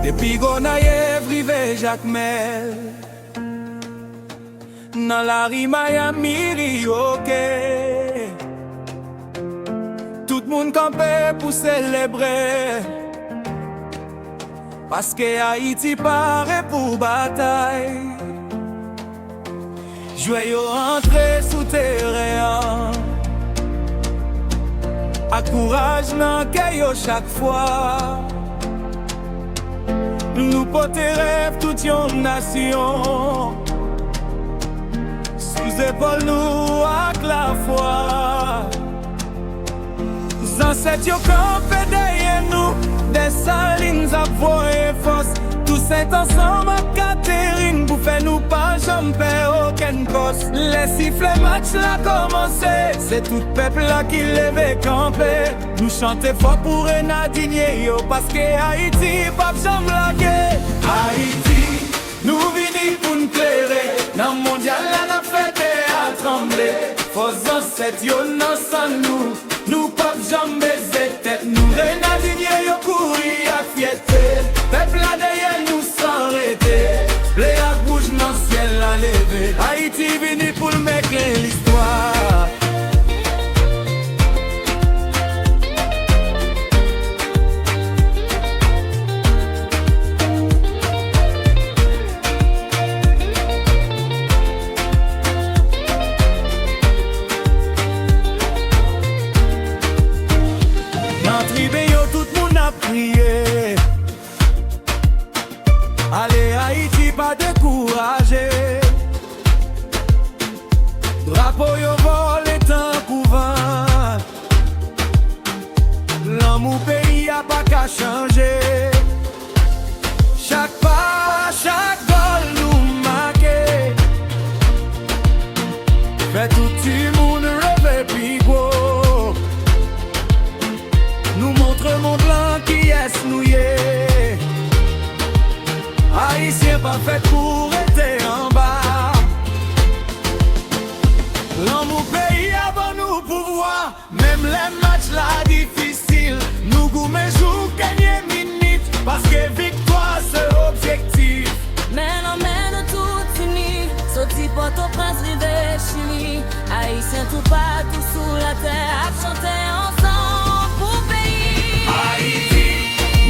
Depi Gonaïve rive Jacmel, dans la rue Miami Rioke, tout le monde campé pour célébrer, parce que Haïti paraît pour bataille. Joyeux entrer sous terrain, encourage nan kayo chaque fois. Nous porter rêve toute une nation, sous épaule nous avec la foi. Ancêtres yo campé derrière nous, des salines à voix et force. Tous cet ensemble à Catherine pour faire nous pas jamais aucun cause. Les sifflets match là commencé, c'est tout peuple là qui lève campé. Nous chanter fort pour Renadinier yo, parce que Haïti pas jamais lagué. Haïti, nous venons pour nous clairer. Dans le mondial là n'a fête à trembler. Faux ancêtres yo non sans nous, nous pas jamais baiser tête. Nous Renadinier yo courir à fierté. Peuple là derrière nous s'arrêter. Blé à bouche dans le ciel à lever. Haïti venu pour m'écrire l'histoire. Dans tribé yo tout le monde a prié. Allez Haïti pas décourager. Drapeau yo volé tant couvent. L'amour pays a pas qu'à changer. Chaque pas, chaque gol nous marqué. Fait tout le monde rêver puis gros. Nous montre mon blanc qui est nouillé. Haïtien pas fait pour être en bas. L'amour pays avant nous pouvoir. Même les matchs là difficiles, nous goûtons jour gagner minute. Parce que victoire c'est objectif. Mais non, tout fini. Sauti Port-au-Prince, rive Chili. Haïtien tout partout sous la terre. À chanter ensemble pour pays. Haïti,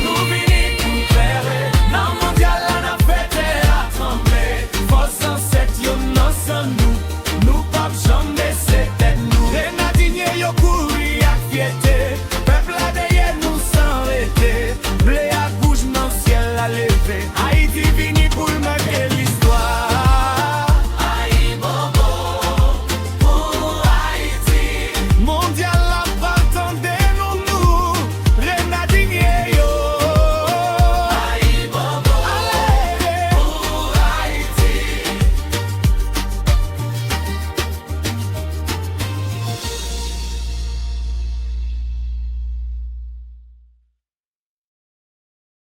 nous venons pour faire. Dans le mondial là n'a fête à trembler. Vos ancêtres yo non sans nous.